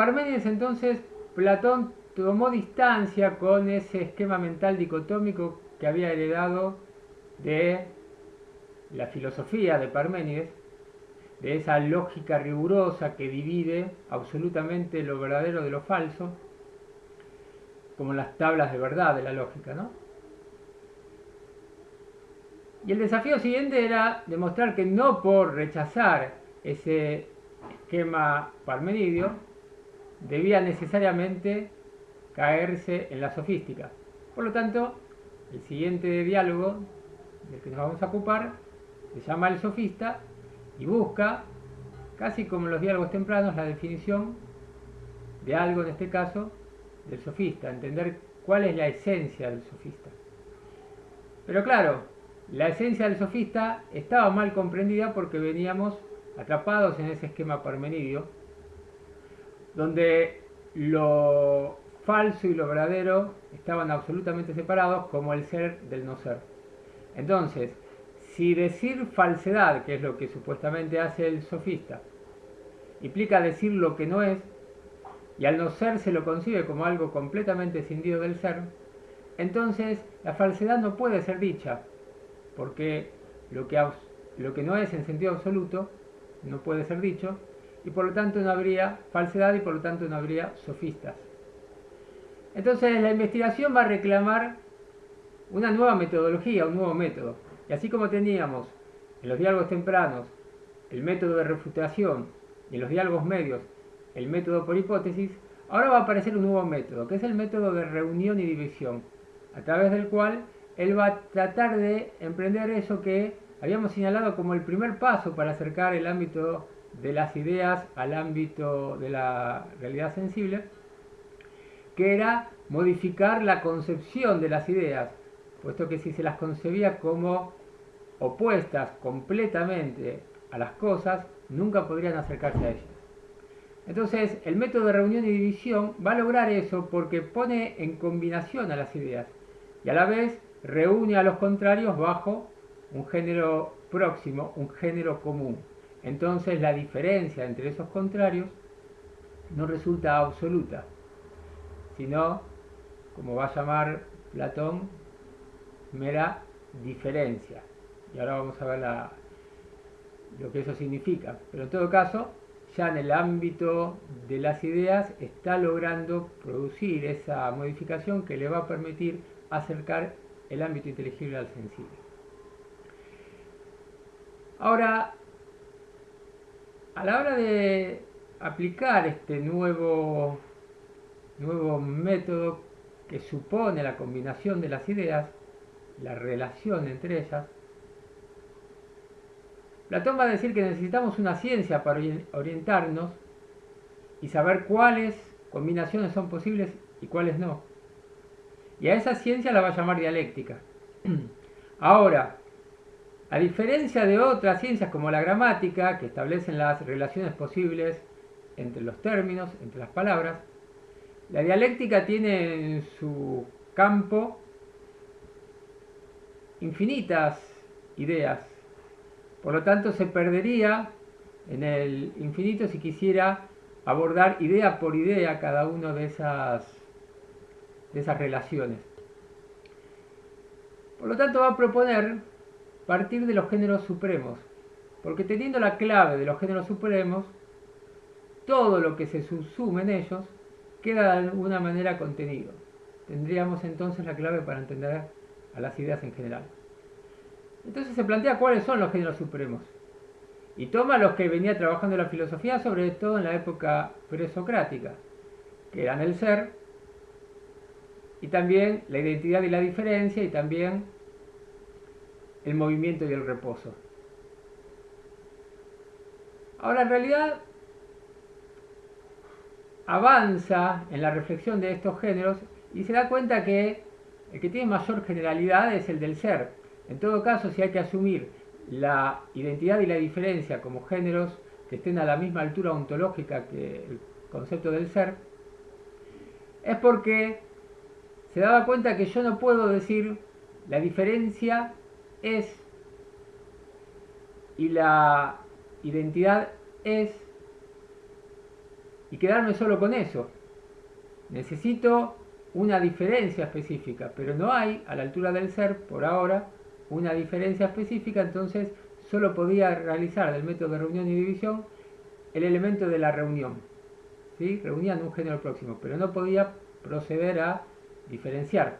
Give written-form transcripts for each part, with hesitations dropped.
Parménides entonces Platón tomó distancia con ese esquema mental dicotómico que había heredado de la filosofía de Parménides, de esa lógica rigurosa que divide absolutamente lo verdadero de lo falso, como las tablas de verdad de la lógica, ¿no? Y el desafío siguiente era demostrar que no por rechazar ese esquema parmenidio debía necesariamente caerse en la sofística. Por lo tanto, el siguiente diálogo del que nos vamos a ocupar se llama El sofista y busca, casi como en los diálogos tempranos, la definición de algo, en este caso, del sofista, entender cuál es la esencia del sofista. Pero claro, la esencia del sofista estaba mal comprendida porque veníamos atrapados en ese esquema parmenidio, donde lo falso y lo verdadero estaban absolutamente separados, como el ser del no ser. Entonces, si decir falsedad, que es lo que supuestamente hace el sofista, implica decir lo que no es, y al no ser se lo concibe como algo completamente escindido del ser, entonces la falsedad no puede ser dicha, porque lo que no es en sentido absoluto no puede ser dicho, y por lo tanto no habría falsedad y por lo tanto no habría sofistas. Entonces la investigación va a reclamar una nueva metodología, un nuevo método. Y así como teníamos en los diálogos tempranos el método de refutación y en los diálogos medios el método por hipótesis, ahora va a aparecer un nuevo método, que es el método de reunión y división, a través del cual él va a tratar de emprender eso que habíamos señalado como el primer paso para acercar el ámbito de las ideas al ámbito de la realidad sensible, que era modificar la concepción de las ideas, puesto que si se las concebía como opuestas completamente a las cosas, nunca podrían acercarse a ellas. Entonces, el método de reunión y división va a lograr eso porque pone en combinación a las ideas y a la vez reúne a los contrarios bajo un género próximo, un género común. Entonces, la diferencia entre esos contrarios no resulta absoluta, sino, como va a llamar Platón, mera diferencia. Y ahora vamos a ver lo que eso significa. Pero en todo caso, ya en el ámbito de las ideas está logrando producir esa modificación que le va a permitir acercar el ámbito inteligible al sensible. Ahora, a la hora de aplicar este nuevo método que supone la combinación de las ideas, la relación entre ellas, Platón va a decir que necesitamos una ciencia para orientarnos y saber cuáles combinaciones son posibles y cuáles no. Y a esa ciencia la va a llamar dialéctica. Ahora, a diferencia de otras ciencias como la gramática, que establecen las relaciones posibles entre los términos, entre las palabras, la dialéctica tiene en su campo infinitas ideas. Por lo tanto, se perdería en el infinito si quisiera abordar idea por idea cada una de esas relaciones. Por lo tanto, va a proponer partir de los géneros supremos, porque teniendo la clave de los géneros supremos, todo lo que se subsume en ellos queda de alguna manera contenido. Tendríamos entonces la clave para entender a las ideas en general. Entonces se plantea cuáles son los géneros supremos y toma los que venía trabajando la filosofía, sobre todo en la época presocrática, que eran el ser y también la identidad y la diferencia y también el movimiento y el reposo. Ahora, en realidad, avanza en la reflexión de estos géneros y se da cuenta que el que tiene mayor generalidad es el del ser. En todo caso, si hay que asumir la identidad y la diferencia como géneros que estén a la misma altura ontológica que el concepto del ser, es porque se daba cuenta que yo no puedo decir la diferencia es y la identidad es, y quedarme solo con eso. Necesito una diferencia específica, pero no hay a la altura del ser, por ahora, una diferencia específica, entonces solo podía realizar del método de reunión y división el elemento de la reunión. ¿Sí? Reunían un género próximo, pero no podía proceder a diferenciar.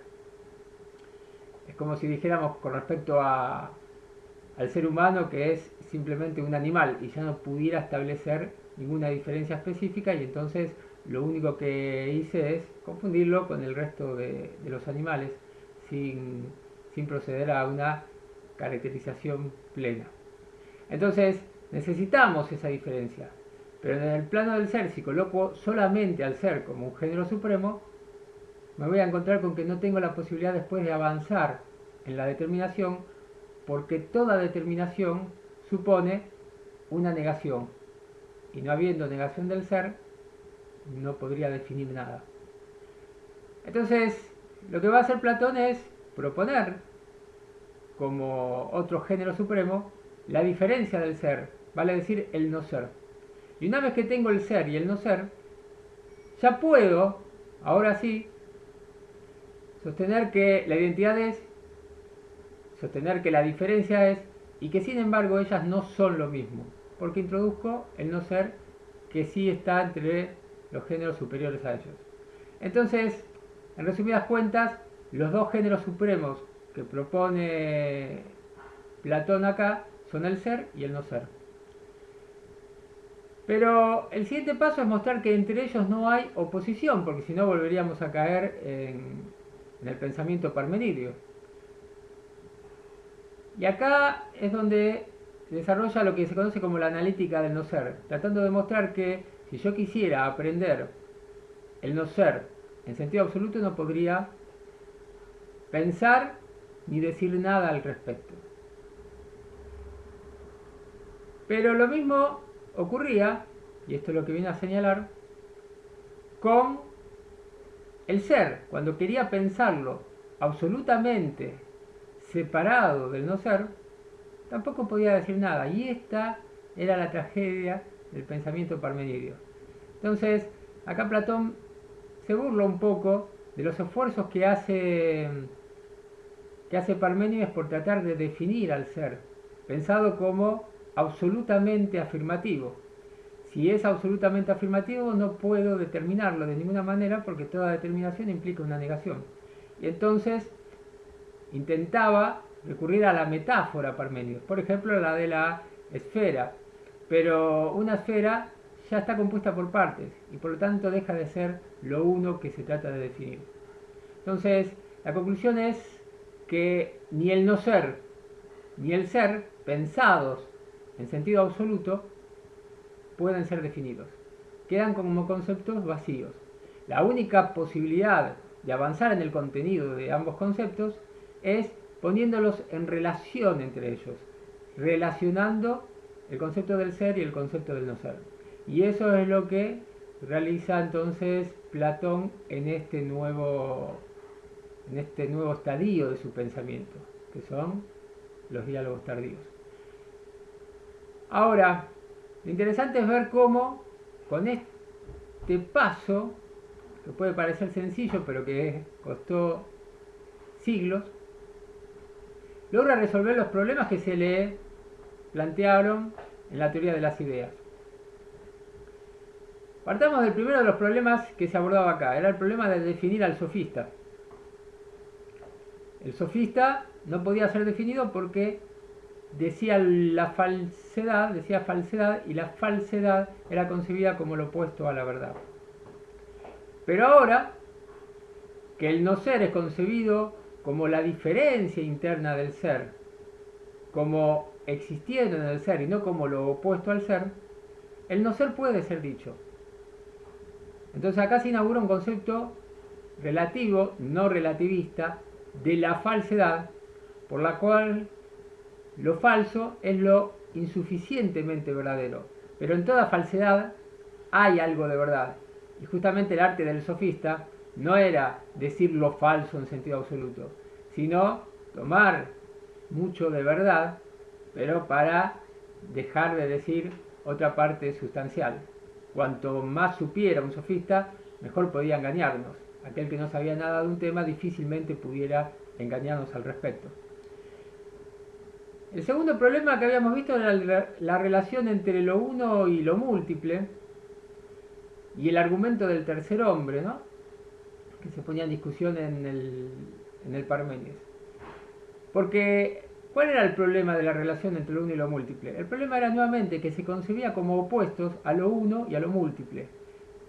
Es como si dijéramos con respecto al ser humano que es simplemente un animal y ya no pudiera establecer ninguna diferencia específica, y entonces lo único que hice es confundirlo con el resto de los animales sin proceder a una caracterización plena. Entonces necesitamos esa diferencia, pero en el plano del ser, si coloco solamente al ser como un género supremo, me voy a encontrar con que no tengo la posibilidad después de avanzar en la determinación, porque toda determinación supone una negación, y no habiendo negación del ser, no podría definir nada. Entonces, lo que va a hacer Platón es proponer como otro género supremo la diferencia del ser, vale decir el no ser. Y una vez que tengo el ser y el no ser, ya puedo, ahora sí, sostener que la identidad es, sostener que la diferencia es, y que sin embargo ellas no son lo mismo, porque introduzco el no ser que sí está entre los géneros superiores a ellos. Entonces, en resumidas cuentas, los dos géneros supremos que propone Platón acá son el ser y el no ser. Pero el siguiente paso es mostrar que entre ellos no hay oposición, porque si no volveríamos a caer en el pensamiento parmenidio. Y acá es donde desarrolla lo que se conoce como la analítica del no ser, tratando de mostrar que si yo quisiera aprender el no ser en sentido absoluto, no podría pensar ni decir nada al respecto. Pero lo mismo ocurría, y esto es lo que viene a señalar, con el ser. Cuando quería pensarlo absolutamente separado del no ser, tampoco podía decir nada. Y esta era la tragedia del pensamiento parmenidio. Entonces, acá Platón se burla un poco de los esfuerzos que hace Parménides por tratar de definir al ser, pensado como absolutamente afirmativo. Si es absolutamente afirmativo, no puedo determinarlo de ninguna manera, porque toda determinación implica una negación. Y entonces intentaba recurrir a la metáfora Parménides, por ejemplo la de la esfera, pero una esfera ya está compuesta por partes y por lo tanto deja de ser lo uno que se trata de definir. Entonces, la conclusión es que ni el no ser ni el ser, pensados en sentido absoluto, pueden ser definidos. Quedan como conceptos vacíos. La única posibilidad de avanzar en el contenido de ambos conceptos es poniéndolos en relación entre ellos, relacionando el concepto del ser y el concepto del no ser. Y eso es lo que realiza entonces Platón en este nuevo estadio de su pensamiento, que son los diálogos tardíos. Ahora, lo interesante es ver cómo con este paso, que puede parecer sencillo pero que costó siglos, logra resolver los problemas que se le plantearon en la teoría de las ideas. Partamos del primero de los problemas que se abordaba acá, era el problema de definir al sofista. El sofista no podía ser definido porque decía falsedad, y la falsedad era concebida como lo opuesto a la verdad. Pero ahora que el no ser es concebido como la diferencia interna del ser, como existiendo en el ser y no como lo opuesto al ser, el no ser puede ser dicho. Entonces acá se inaugura un concepto relativo, no relativista, de la falsedad, por la cual lo falso es lo insuficientemente verdadero. Pero en toda falsedad hay algo de verdad. Y justamente el arte del sofista no era decir lo falso en sentido absoluto, sino tomar mucho de verdad, pero para dejar de decir otra parte sustancial. Cuanto más supiera un sofista, mejor podía engañarnos. Aquel que no sabía nada de un tema difícilmente pudiera engañarnos al respecto. El segundo problema que habíamos visto era la relación entre lo uno y lo múltiple y el argumento del tercer hombre, ¿no? Que se ponía en discusión en el Parménides. Porque, ¿cuál era el problema de la relación entre lo uno y lo múltiple? El problema era nuevamente que se concebía como opuestos a lo uno y a lo múltiple.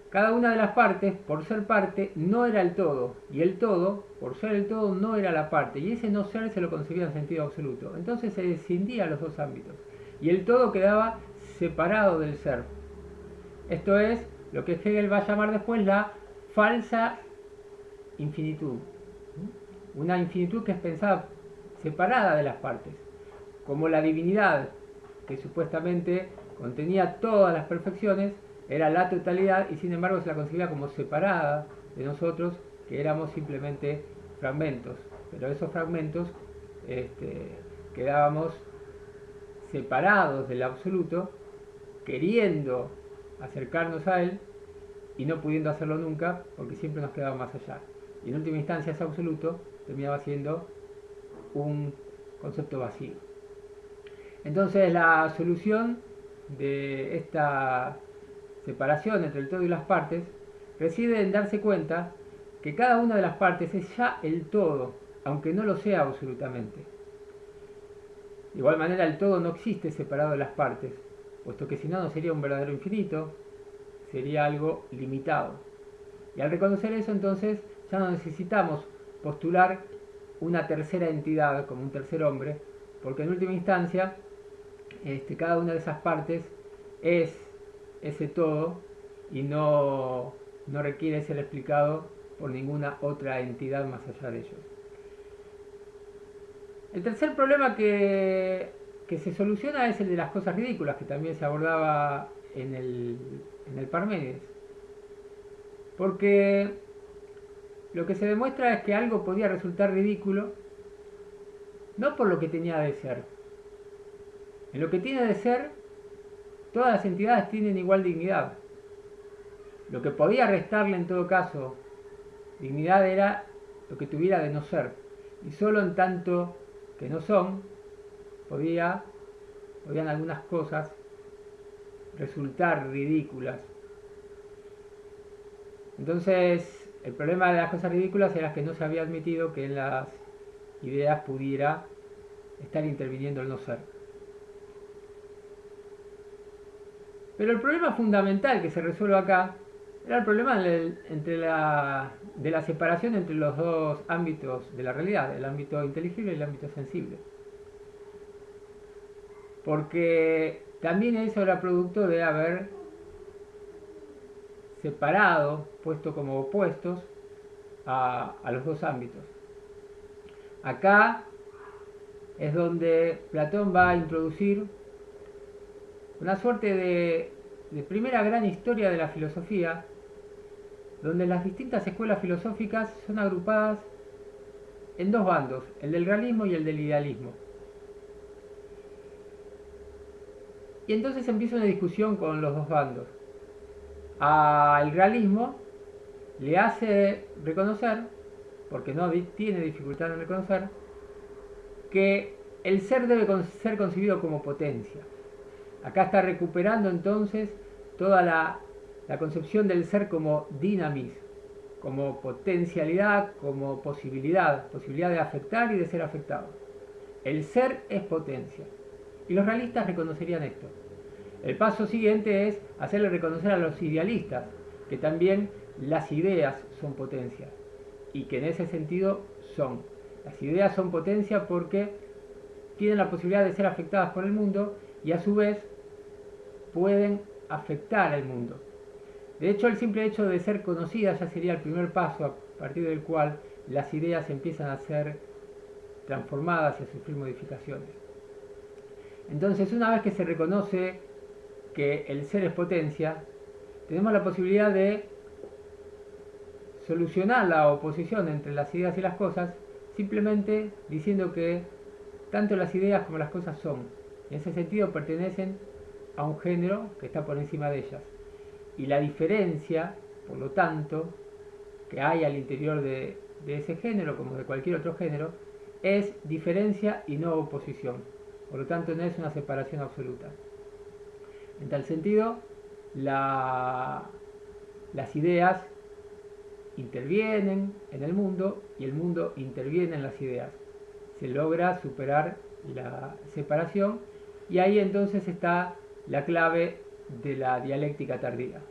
Cada una de las partes, por ser parte, no era el todo, y el todo, por ser el todo, no era la parte, y ese no ser se lo concebía en sentido absoluto. Entonces se descindía los dos ámbitos, y el todo quedaba separado del ser. Esto es lo que Hegel va a llamar después la falsa infinitud. Una infinitud que es pensada separada de las partes, como la divinidad, que supuestamente contenía todas las perfecciones, era la totalidad y sin embargo se la concebía como separada de nosotros, que éramos simplemente fragmentos. Pero esos fragmentos quedábamos separados del absoluto, queriendo acercarnos a él y no pudiendo hacerlo nunca porque siempre nos quedaba más allá. Y en última instancia ese absoluto terminaba siendo un concepto vacío. Entonces la solución de esta separación entre el todo y las partes reside en darse cuenta que cada una de las partes es ya el todo, aunque no lo sea absolutamente. De igual manera el todo no existe separado de las partes, puesto que si no, no sería un verdadero infinito, sería algo limitado. Y al reconocer eso, entonces, ya no necesitamos postular una tercera entidad, como un tercer hombre, porque en última instancia, cada una de esas partes es ese todo y no requiere ser explicado por ninguna otra entidad más allá de ellos. El tercer problema que se soluciona es el de las cosas ridículas, que también se abordaba en el Parménides. Porque lo que se demuestra es que algo podía resultar ridículo no por lo que tenía de ser. En lo que tiene de ser, todas las entidades tienen igual dignidad. Lo que podía restarle en todo caso dignidad era lo que tuviera de no ser. Y solo en tanto que no son, podían algunas cosas resultar ridículas. Entonces, el problema de las cosas ridículas era que no se había admitido que en las ideas pudiera estar interviniendo el no ser. Pero el problema fundamental que se resuelve acá era el problema de la separación entre los dos ámbitos de la realidad, el ámbito inteligible y el ámbito sensible. Porque también eso era producto de haber separado, puesto como opuestos a los dos ámbitos. Acá es donde Platón va a introducir una suerte de primera gran historia de la filosofía, donde las distintas escuelas filosóficas son agrupadas en dos bandos, el del realismo y el del idealismo. Y entonces empieza una discusión con los dos bandos. Al realismo le hace reconocer, porque no tiene dificultad en reconocer, que el ser debe ser concebido como potencia. Acá está recuperando entonces toda la concepción del ser como dinamis, como potencialidad, como posibilidad de afectar y de ser afectado. El ser es potencia. Y los realistas reconocerían esto. El paso siguiente es hacerle reconocer a los idealistas que también las ideas son potencia y que en ese sentido son. Las ideas son potencia porque tienen la posibilidad de ser afectadas por el mundo y a su vez pueden afectar al mundo. De hecho, el simple hecho de ser conocidas ya sería el primer paso a partir del cual las ideas empiezan a ser transformadas y a sufrir modificaciones. Entonces, una vez que se reconoce que el ser es potencia, tenemos la posibilidad de solucionar la oposición entre las ideas y las cosas simplemente diciendo que tanto las ideas como las cosas son. En ese sentido pertenecen a un género que está por encima de ellas. y la diferencia, por lo tanto, que hay al interior de ese género, como de cualquier otro género, es diferencia y no oposición. Por lo tanto, no es una separación absoluta. En tal sentido, las ideas intervienen en el mundo y el mundo interviene en las ideas. Se logra superar la separación y ahí entonces está la clave de la dialéctica tardía.